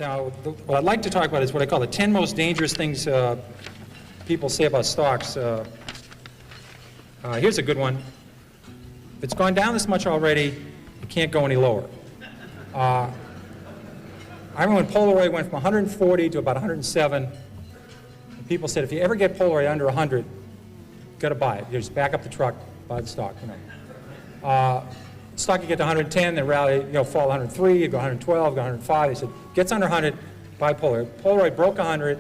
Now, what I'd like to talk about is what I call the 10 most dangerous things people say about stocks. Here's a good one. If it's gone down this much already, it can't go any lower. I remember when Polaroid went from 140 to about 107. And people said, if you ever get Polaroid under 100, you've got to buy it. You just back up the truck, buy the stock. Stock you get to 110, then rally, fall 103, you go 112, go 105. They said, gets under 100, buy Polaroid. Polaroid broke 100,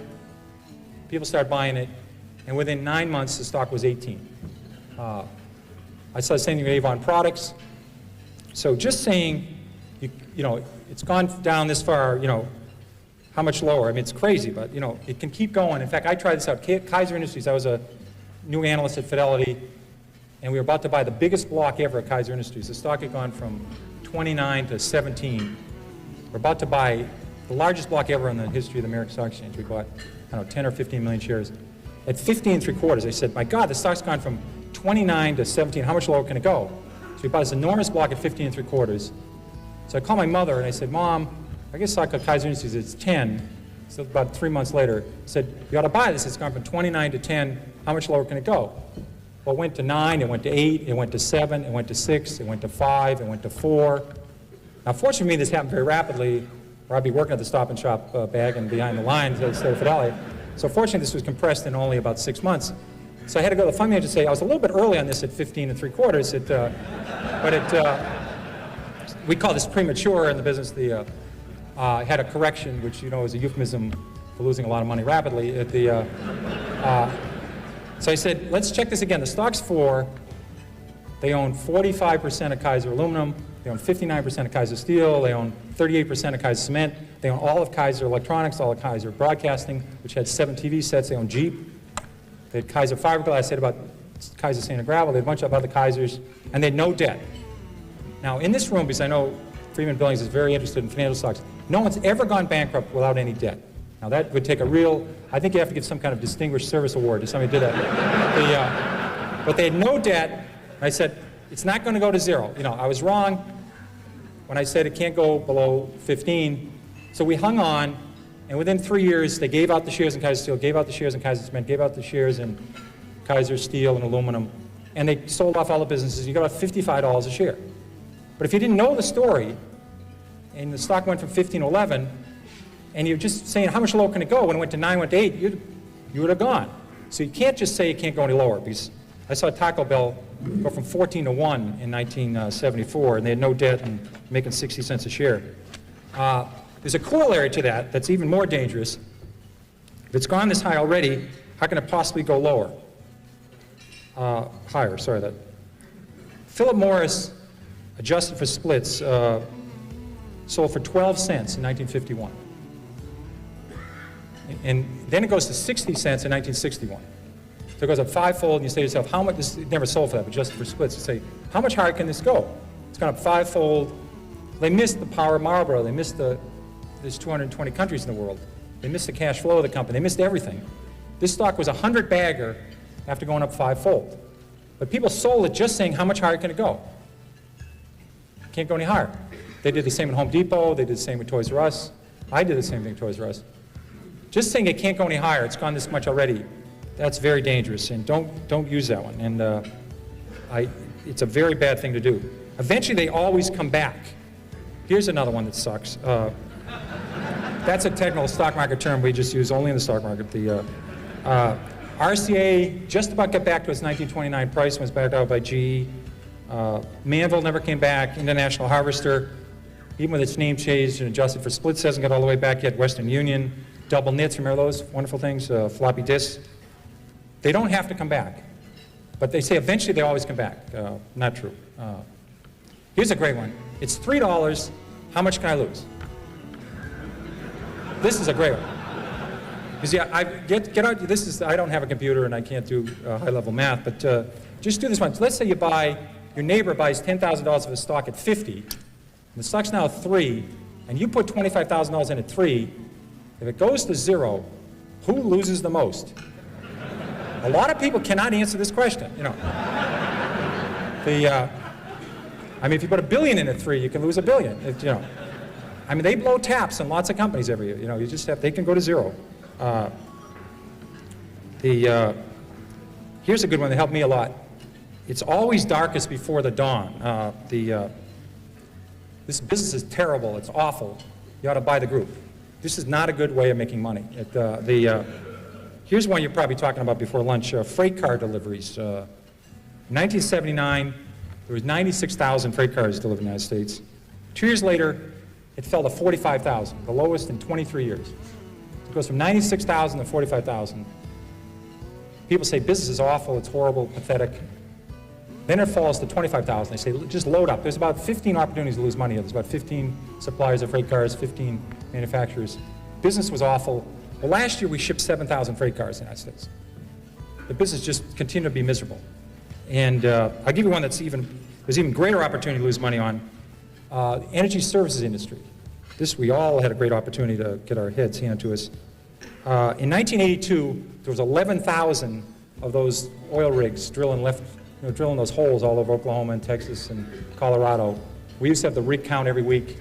people started buying it, and within 9 months the stock was 18. I saw the same thing with Avon Products. So just saying, it's gone down this far, how much lower? I mean, it's crazy, but it can keep going. In fact, I tried this out. Kaiser Industries, I was a new analyst at Fidelity, and we were about to buy the biggest block ever at Kaiser Industries. The stock had gone from 29 to 17. We're about to buy the largest block ever in the history of the American Stock Exchange. We bought, 10 or 15 million shares. At 15.75, I said, my God, the stock's gone from 29 to 17. How much lower can it go? So we bought this enormous block at 15.75. So I called my mother and I said, Mom, I guess stock at Kaiser Industries, it's 10. So about 3 months later, I said, you ought to buy this. It's gone from 29 to 10. How much lower can it go? Well, it went to 9, it went to 8, it went to 7, it went to 6, it went to 5, it went to 4. Now, fortunately for me, this happened very rapidly, or I'd be working at the Stop and Shop bag and behind the lines instead of Fidelity. So fortunately, this was compressed in only about 6 months. So I had to go to the fund manager and say, I was a little bit early on this at 15.75. We call this premature in the business. Had a correction, which is a euphemism for losing a lot of money rapidly. So I said, let's check this again. The stock's 4. They own 45% of Kaiser Aluminum. They own 59% of Kaiser Steel. They own 38% of Kaiser Cement. They own all of Kaiser Electronics, all of Kaiser Broadcasting, which had 7 TV sets. They own Jeep. They had Kaiser Fiberglass. I said about Kaiser Sand and Gravel. They had a bunch of other Kaisers, and they had no debt. Now, in this room, because I know Freeman Billings is very interested in financial stocks, no one's ever gone bankrupt without any debt. Now, that would take a real, I think you have to give some kind of distinguished service award to somebody who did that. But they had no debt, and I said, it's not going to go to 0. I was wrong when I said it can't go below 15. So we hung on, and within 3 years, they gave out the shares in Kaiser Steel, gave out the shares in Kaiser Cement, gave out the shares in Kaiser Steel and Aluminum, and they sold off all the businesses. You got about $55 a share. But if you didn't know the story, and the stock went from 15 to 11, and you're just saying how much lower can it go, when it went to 9, went to 8, you would have gone. So you can't just say it can't go any lower, because I saw Taco Bell go from 14 to 1 in 1974, and they had no debt and making 60 cents a share. There's a corollary to that that's even more dangerous. If it's gone this high already, how can it possibly go lower? Higher, sorry. That Philip Morris, adjusted for splits, sold for 12 cents in 1951. And then it goes to 60 cents in 1961. So it goes up 5-fold, and you say to yourself, how much, this never sold for that, but just for splits, you say, how much higher can this go? It's gone up 5-fold. They missed the power of Marlboro. They missed there's 220 countries in the world. They missed the cash flow of the company. They missed everything. This stock was a 100-bagger after going up 5-fold. But people sold it just saying, how much higher can it go? Can't go any higher. They did the same at Home Depot. They did the same with Toys R Us. I did the same thing with Toys R Us. Just saying it can't go any higher, it's gone this much already, that's very dangerous, and don't use that one. And it's a very bad thing to do. Eventually, they always come back. Here's another one that sucks. That's a technical stock market term we just use only in the stock market. The RCA just about got back to its 1929 price, was backed out by GE. Manville never came back. International Harvester, even with its name changed and adjusted for splits, hasn't got all the way back yet. Western Union, double knits, remember those wonderful things, floppy disks? They don't have to come back, but they say eventually they always come back. Not true. Here's a great one. It's $3. How much can I lose? This is a great one. You see, get out. This is, I don't have a computer and I can't do high-level math, but just do this one. So let's say your neighbor buys $10,000 of a stock at 50, and the stock's now 3, and you put $25,000 in at 3. If it goes to 0, who loses the most? A lot of people cannot answer this question. I mean, if you put $1 billion in at 3, you can lose $1 billion. I mean, they blow taps on lots of companies every year. You know, you just have, they can go to zero. Here's a good one that helped me a lot. It's always darkest before the dawn. This business is terrible. It's awful. You ought to buy the group. This is not a good way of making money. Here's one you're probably talking about before lunch, freight car deliveries. In 1979, there was 96,000 freight cars delivered in the United States. 2 years later, it fell to 45,000, the lowest in 23 years. It goes from 96,000 to 45,000. People say business is awful, it's horrible, pathetic. Then it falls to 25,000. They say, just load up. There's about 15 opportunities to lose money. There's about 15 suppliers of freight cars, 15 manufacturers. Business was awful. Well, last year we shipped 7,000 freight cars in the United States. The business just continued to be miserable. And I'll give you one that's there's even greater opportunity to lose money on. Energy services industry. This, we all had a great opportunity to get our heads handed to us. In 1982, there was 11,000 of those oil rigs drilling those holes all over Oklahoma and Texas and Colorado. We used to have the rig count every week.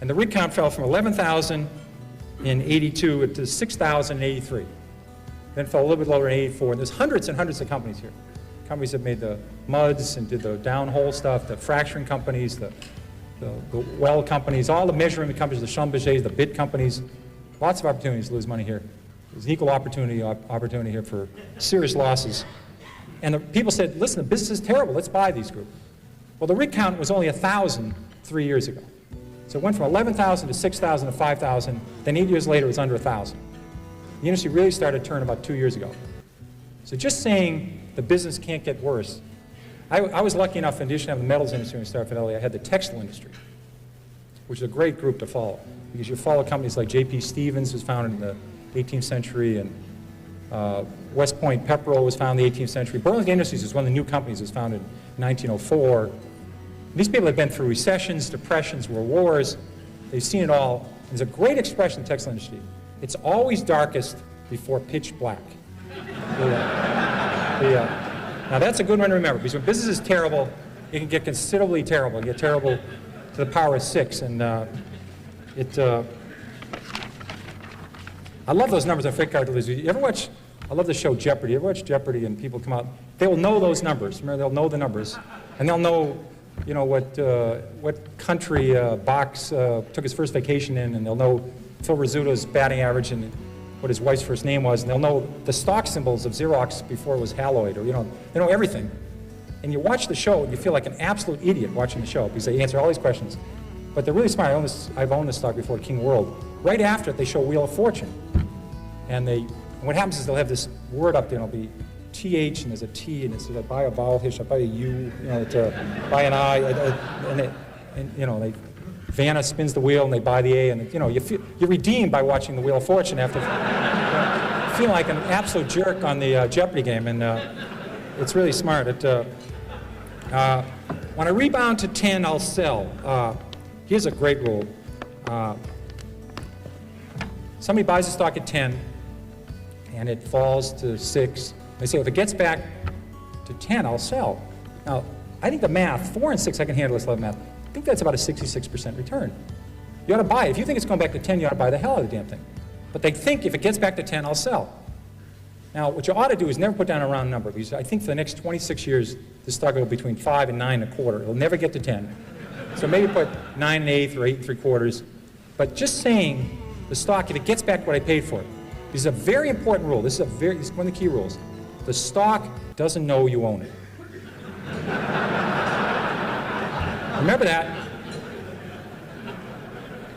And the rig count fell from 11,000 in 82 to 6,000 in 83. Then it fell a little bit lower in 84. And there's hundreds and hundreds of companies here. Companies that made the muds and did the downhole stuff, the fracturing companies, the well companies, all the measurement companies, the Schlumbergers, the bit companies. Lots of opportunities to lose money here. There's an equal opportunity here for serious losses. And the people said, listen, the business is terrible, let's buy these groups. Well, the rig count was only 1,000 3 years ago. So it went from 11,000 to 6,000 to 5,000, then 8 years later it was under 1,000. The industry really started to turn about 2 years ago. So just saying the business can't get worse. I was lucky enough, in addition to having the metals industry in Star Fidelity, I had the textile industry, which is a great group to follow. Because you follow companies like J.P. Stevens, was founded in the 18th century, and West Point Pepperell was founded in the 18th century. Burlington Industries was one of the new companies that was founded in 1904. These people have been through recessions, depressions, world wars. They've seen it all. There's a great expression in the textile industry. It's always darkest before pitch black. Now that's a good one to remember, because when business is terrible, it can get considerably terrible. It can get terrible to the power of 6. And I love those numbers on freight car deliveries. You ever watch, I love the show Jeopardy. You ever watch Jeopardy and people come out, they will know those numbers. Remember, they'll know the numbers. And they'll know, you know, what country Box took his first vacation in, and they'll know Phil Rizzuto's batting average and what his wife's first name was, and they'll know the stock symbols of Xerox before it was Haloid, or, you know, they know everything. And you watch the show, and you feel like an absolute idiot watching the show, because they answer all these questions. But they're really smart. I've owned this stock before, King World. Right after it, they show Wheel of Fortune. And what happens is they'll have this word up there, and it'll be TH, and there's a T, and it's I buy a vowel here, I buy a U, you know, buy an I, and you know, Vanna spins the wheel, and they buy the A, and you know, you're redeemed by watching the Wheel of Fortune after feeling like an absolute jerk on the Jeopardy game, and it's really smart. When I rebound to 10, I'll sell. Here's a great rule. Somebody buys a stock at 10, and it falls to 6. They say, if it gets back to 10, I'll sell. Now, I think the math, 4 and 6, I can handle this level math. I think that's about a 66% return. You ought to buy it. If you think it's going back to 10, you ought to buy the hell out of the damn thing. But they think if it gets back to 10, I'll sell. Now, what you ought to do is never put down a round number, because I think for the next 26 years, the stock will go between 5 and 9 1/4. It'll never get to 10. So maybe put 9 1/8 or 8 3/4. But just saying the stock, if it gets back what I paid for it, this is a very important rule. This is one of the key rules. The stock doesn't know you own it. Remember that.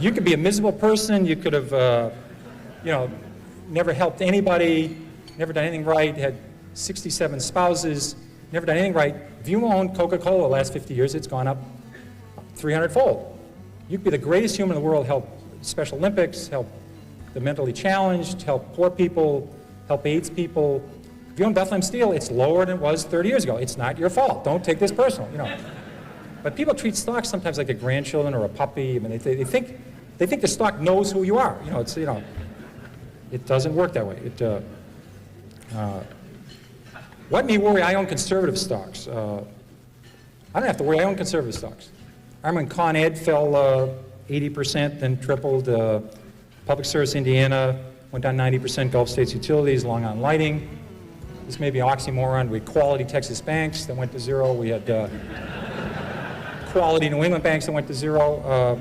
You could be a miserable person. You could have, you know, never helped anybody, never done anything right, had 67 spouses, never done anything right. If you own Coca-Cola the last 50 years, it's gone up 300-fold. You could be the greatest human in the world, help Special Olympics, help the mentally challenged, help poor people, help AIDS people. If you own Bethlehem Steel, it's lower than it was 30 years ago. It's not your fault. Don't take this personal, you know. But people treat stocks sometimes like their grandchildren or a puppy. I mean, they think the stock knows who you are. You know, it's, you know, it doesn't work that way. What may worry? I own conservative stocks. I don't have to worry. I own conservative stocks. I remember when Con Ed fell 80%, then tripled. Public Service Indiana went down 90%. Gulf States Utilities, Long Island Lighting. This may be an oxymoron. We had Quality Texas Banks that went to zero. We had Quality New England Banks that went to zero.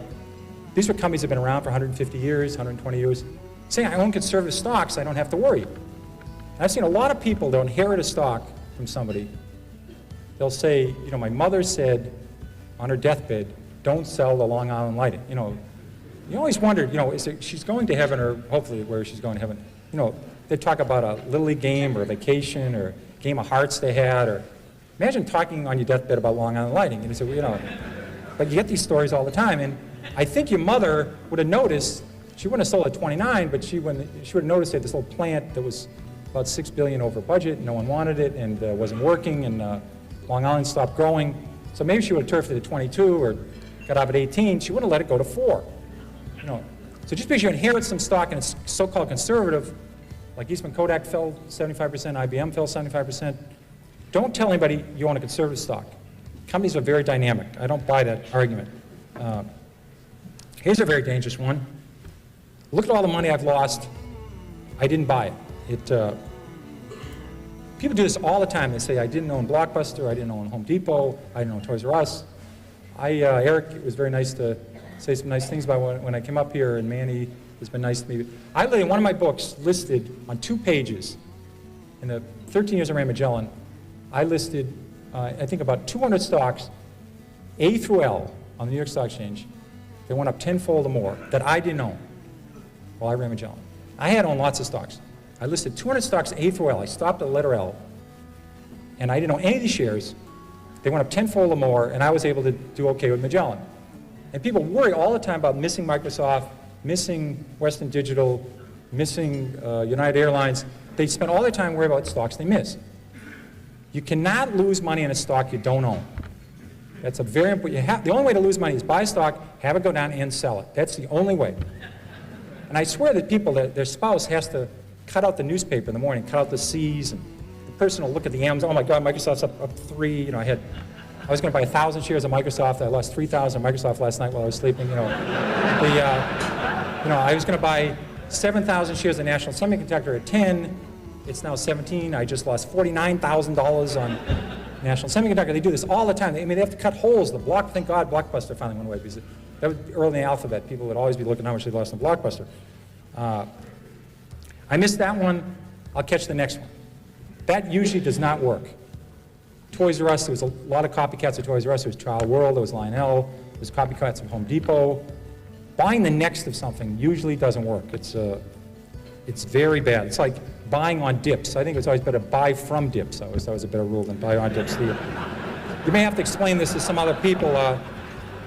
These were companies that have been around for 150 years, 120 years. Saying I own conservative stocks, I don't have to worry. And I've seen a lot of people that inherit a stock from somebody. They'll say, you know, my mother said on her deathbed, don't sell the Long Island Lighting. You know, you always wondered, you know, she's going to heaven, or hopefully where she's going to heaven. You know, they talk about a Little League game or a vacation or a game of hearts they had, or imagine talking on your deathbed about Long Island Lighting. And you say, well, you know, but you get these stories all the time. And I think your mother would have noticed, she wouldn't have sold at 29, but she would have noticed they had this little plant that was about $6 billion over budget, no one wanted it, and wasn't working, and Long Island stopped growing. So maybe she would have turfed it at 22 or got out at 18. She wouldn't have let it go to 4. You know, so just because you inherit some stock and it's so-called conservative, like Eastman Kodak fell 75%, IBM fell 75%, don't tell anybody you own a conservative stock. Companies are very dynamic. I don't buy that argument. Here's a very dangerous one. Look at all the money I've lost. I didn't buy it. People do this all the time. They say, I didn't own Blockbuster, I didn't own Home Depot, I didn't own Toys R Us. Eric, it was very nice to say some nice things about when I came up here, and Manny has been nice to me. I literally, in one of my books, listed on 2 pages, in the 13 years I ran Magellan, I listed, I think about 200 stocks, A through L, on the New York Stock Exchange. They went up tenfold or more that I didn't own while I ran Magellan. I had owned lots of stocks. I listed 200 stocks A through L. I stopped at the letter L, and I didn't own any of these shares. They went up tenfold or more, and I was able to do okay with Magellan. And people worry all the time about missing Microsoft, missing Western Digital, missing United Airlines. They spend all their time worrying about stocks they miss. You cannot lose money in a stock you don't own. That's a very important. The only way to lose money is buy a stock, have it go down, and sell it. That's the only way. And I swear that people, their spouse has to cut out the newspaper in the morning, cut out the C's, and the person will look at the M's. Oh my God, Microsoft's up 3. You know, I was going to buy 1,000 shares of Microsoft. I lost 3,000 of Microsoft last night while I was sleeping. You know, I was going to buy 7,000 shares of National Semiconductor at 10. It's now 17. I just lost $49,000 on National Semiconductor. They do this all the time. They have to cut holes. Thank God Blockbuster finally went away, because that was early in the alphabet. People would always be looking how much they lost on Blockbuster. I missed that one. I'll catch the next one. That usually does not work. Toys R Us, there was a lot of copycats of Toys R Us. There was Child World, there was Lionel, there was copycats of Home Depot. Buying the next of something usually doesn't work. It's very bad. It's like buying on dips. I think it's always better to buy from dips. I always thought it was a better rule than buy on dips. You may have to explain this to some other people.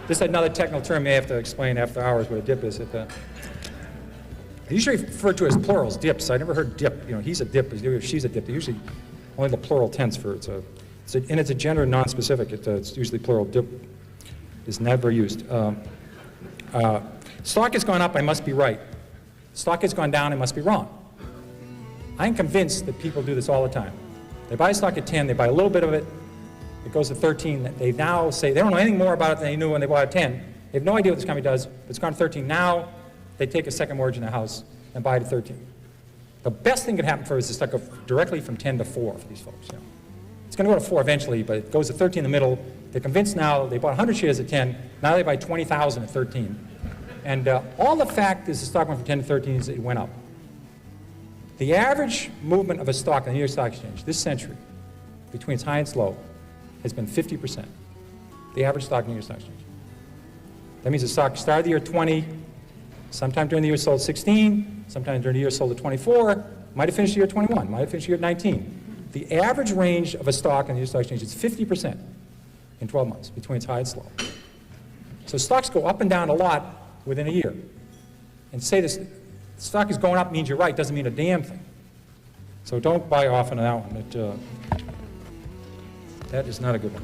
This is another technical term you may have to explain after hours what a dip is. They usually refer to it as plurals, dips. I never heard dip. You know, he's a dip, she's a dip. They're usually only the plural tense for it. And it's a gender non-specific. It's usually plural. Dip is never used. Stock has gone up, I must be right. Stock has gone down, I must be wrong. I'm convinced that people do this all the time. They buy stock at 10, they buy a little bit of it, it goes to 13. They now say they don't know anything more about it than they knew when they bought it at 10. They have no idea what this company does, but it's gone to 13. Now they take a second mortgage in their house and buy it at 13. The best thing that could happen for us is stock go directly from 10 to 4 for these folks. You know. It's going to go to 4 eventually, but it goes to 13 in the middle. They're convinced now, they bought 100 shares at 10, now they buy 20,000 at 13. And all the fact is the stock went from 10 to 13 is it went up. The average movement of a stock on the New York Stock Exchange this century, between its high and its low, has been 50%. The average stock on the New York Stock Exchange. That means the stock started the year 20, sometime during the year sold 16, sometime during the year sold at 24, might have finished the year 21, might have finished the year 19. The average range of a stock on the New York Stock Exchange is 50% in 12 months, between its high and its low. So stocks go up and down a lot within a year. And say this stock is going up means you're right, doesn't mean a damn thing. So don't buy often on that one. That is not a good one.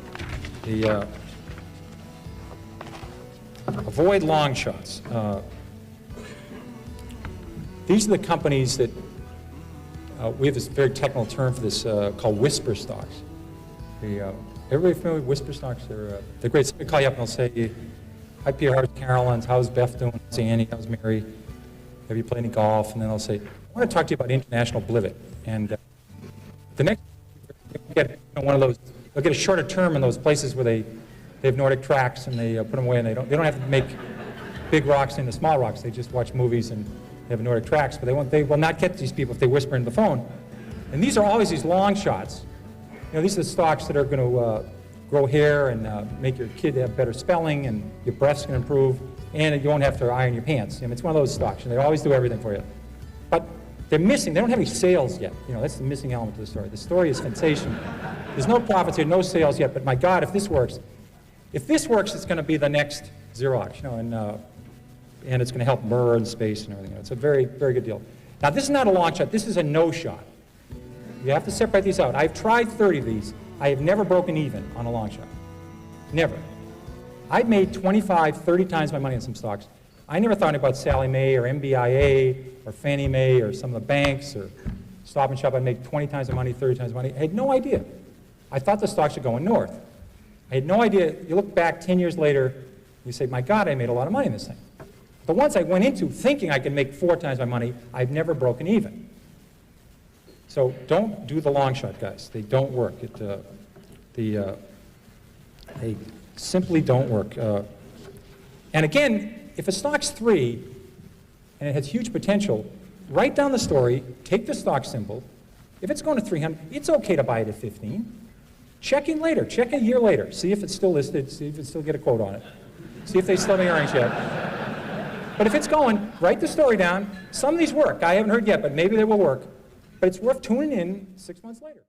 Avoid long shots. These are the companies that, we have this very technical term for this called whisper stocks. Everybody familiar with whisper stocks? They're great. Somebody call you up and they'll say, hi Pierre, how's Carolyn's, how's Beth doing, how's Annie, how's Mary, have you played any golf? And then they'll say, I want to talk to you about international blivet. And the next, you'll get one of those, they'll get a shorter term in those places where they have Nordic tracks and they put them away and they don't have to make big rocks into small rocks. They just watch movies and they have Nordic tracks, but they will not get these people if they whisper into the phone. And these are always these long shots. You know, these are the stocks that are going to grow hair and make your kid have better spelling and your breath's going to improve and you won't have to iron your pants. I mean, it's one of those stocks and they always do everything for you. But they're missing, they don't have any sales yet. You know, that's the missing element to the story. The story is sensational. There's no profits here, no sales yet, but my God, if this works, it's going to be the next Xerox, you know, and it's going to help Murr in space and everything. It's a very, very good deal. Now, this is not a long shot. This is a no shot. You have to separate these out. I've tried 30 of these. I have never broken even on a long shot. Never. I've made 25, 30 times my money on some stocks. I never thought about Sallie Mae or MBIA or Fannie Mae or some of the banks or Stop and Shop. I'd make 20 times the money, 30 times the money. I had no idea. I thought the stocks were going north. I had no idea. You look back 10 years later, you say, my God, I made a lot of money in this thing. The ones I went into thinking I could make 4 times my money, I've never broken even. So don't do the long shot, guys. They don't work. They simply don't work. And again, if a stock's 3 and it has huge potential, write down the story, take the stock symbol. If it's going to 300, it's okay to buy it at 15. Check in later. Check a year later. See if it's still listed. See if it still get a quote on it. See if they still have earnings yet. But if it's going, write the story down. Some of these work. I haven't heard yet, but maybe they will work. But it's worth tuning in 6 months later.